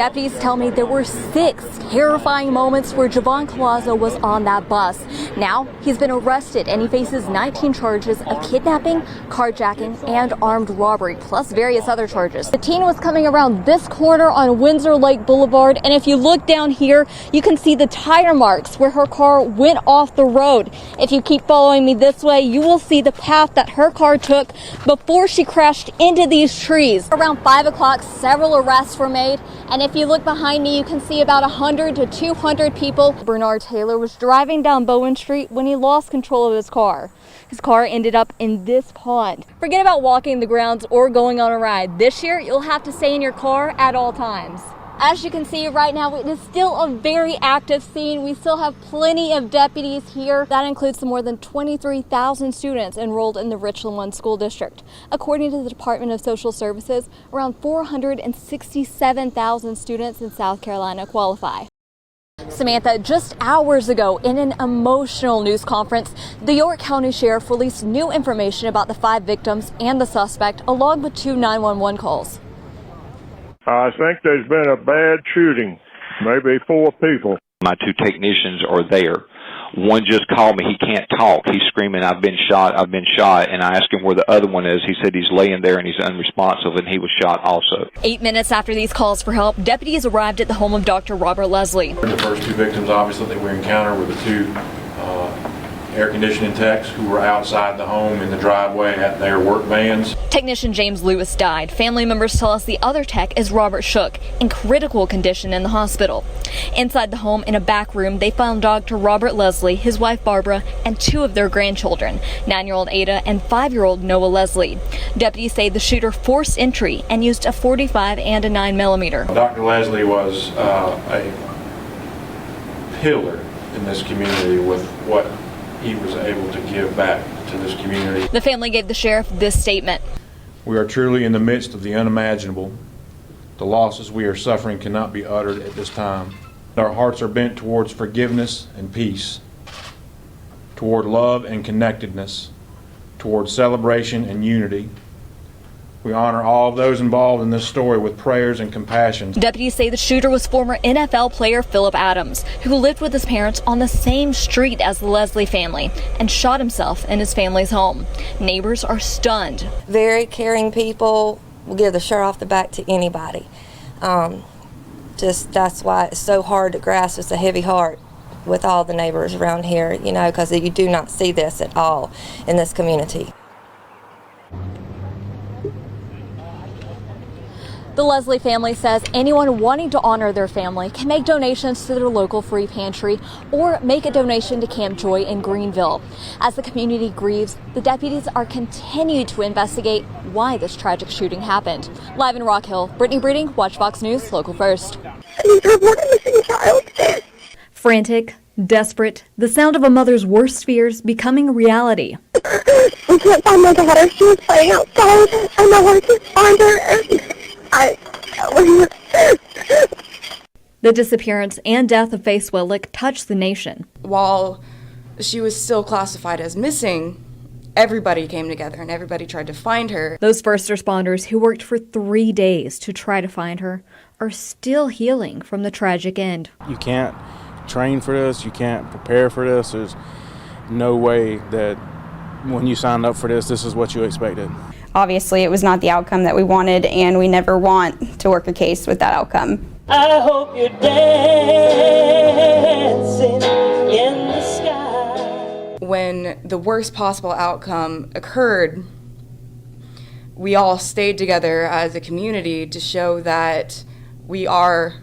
Deputies tell me there were 6 terrifying moments where Javon Collazo was on that bus. Now he's been arrested and he faces 19 charges of kidnapping, carjacking, and armed robbery, plus various other charges. The teen was coming around this corner on Windsor Lake Boulevard, and if you look down here, you can see the tire marks where her car went off the road. If you keep following me this way, you will see the path that her car took before she crashed into these trees. Around 5 o'clock, several arrests were made, and if you look behind me, you can see about 100 to 200 people. Bernard Taylor was driving down Bowen Street when he lost control of his car. His car ended up in this pond. Forget about walking the grounds or going on a ride. This year, you'll have to stay in your car at all times. As you can see right now, it is still a very active scene. We still have plenty of deputies here. That includes the more than 23,000 students enrolled in the Richland 1 school district. According to the Department of Social Services, around 467,000 students in South Carolina qualify. Samantha, just hours ago in an emotional news conference, the York County Sheriff released new information about the 5 victims and the suspect, along with 2 911 calls. I think there's been a bad shooting, maybe 4 people. My 2 technicians are there. One just called me. He can't talk. He's screaming, I've been shot, I've been shot. And I asked him where the other one is. He said he's laying there and he's unresponsive, and he was shot also. 8 minutes after these calls for help, deputies arrived at the home of Dr. Robert Leslie. The first 2 victims, obviously, that we encountered were the 2 air conditioning techs who were outside the home in the driveway at their work vans. Technician James Lewis died. Family members tell us the other tech is Robert Shook, in critical condition in the hospital. Inside the home, in a back room, they found Dr. Robert Leslie, his wife Barbara, and 2 of their grandchildren, 9-year-old Ada and 5-year-old Noah Leslie. Deputies say the shooter forced entry and used a .45 and a 9mm. Dr. Leslie was a pillar in this community with what he was able to give back to this community. The family gave the sheriff this statement. We are truly in the midst of the unimaginable. The losses we are suffering cannot be uttered at this time. Our hearts are bent towards forgiveness and peace, toward love and connectedness, toward celebration and unity. We honor all of those involved in this story with prayers and compassion. Deputies say the shooter was former NFL player Philip Adams, who lived with his parents on the same street as the Leslie family and shot himself in his family's home. Neighbors are stunned. Very caring people will give the shirt off the back to anybody. That's why it's so hard to grasp. It's a heavy heart with all the neighbors around here, you know, because you do not see this at all in this community. The Leslie family says anyone wanting to honor their family can make donations to their local free pantry or make a donation to Camp Joy in Greenville. As the community grieves, the deputies are continuing to investigate why this tragic shooting happened. Live in Rock Hill, Brittany Breeding, Watch Fox News, Local First. Frantic, desperate, the sound of a mother's worst fears becoming a reality. We can't find my daughter. She was playing outside, and I wanted to find her. The disappearance and death of Faye Swetlik touched the nation. While she was still classified as missing, everybody came together and everybody tried to find her. Those first responders who worked for 3 days to try to find her are still healing from the tragic end. You can't train for this, you can't prepare for this. There's no way that when you signed up for this, this is what you expected. Obviously, it was not the outcome that we wanted, and we never want to work a case with that outcome. I hope you're dancing in the sky. When the worst possible outcome occurred, we all stayed together as a community to show that we are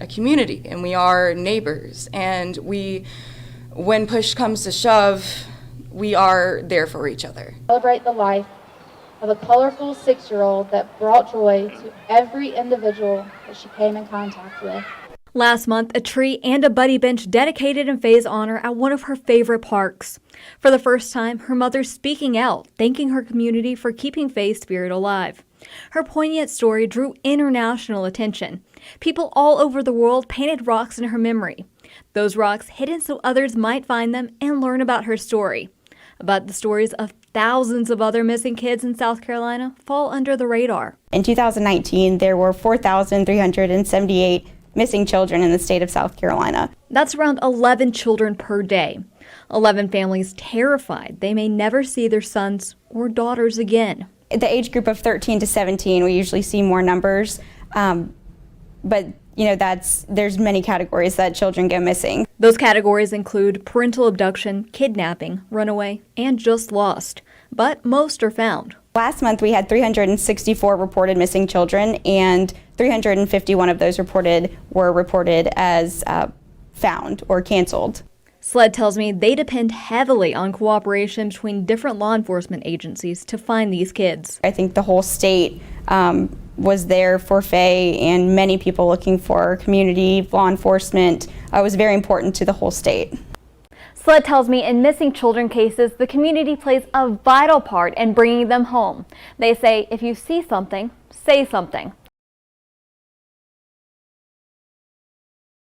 a community and we are neighbors, and when push comes to shove, we are there for each other. Celebrate the life of a colorful 6-year-old that brought joy to every individual that she came in contact with. Last month, a tree and a buddy bench dedicated in Faye's honor at one of her favorite parks. For the first time, her mother speaking out, thanking her community for keeping Faye's spirit alive. Her poignant story drew international attention. People all over the world painted rocks in her memory. Those rocks hidden so others might find them and learn about her story. But the stories of thousands of other missing kids in South Carolina fall under the radar. In 2019, there were 4,378 missing children in the state of South Carolina. That's around 11 children per day. 11 families terrified they may never see their sons or daughters again. The age group of 13 to 17, we usually see more numbers, but there's many categories that children go missing. Those categories include parental abduction, kidnapping, runaway, and just lost. But most are found. Last month, we had 364 reported missing children, and 351 of those were reported as found or canceled. SLED tells me they depend heavily on cooperation between different law enforcement agencies to find these kids. I think the whole state was there for Faye, and many people looking for community law enforcement. It was very important to the whole state. SLED tells me in missing children cases, the community plays a vital part in bringing them home. They say if you see something, say something.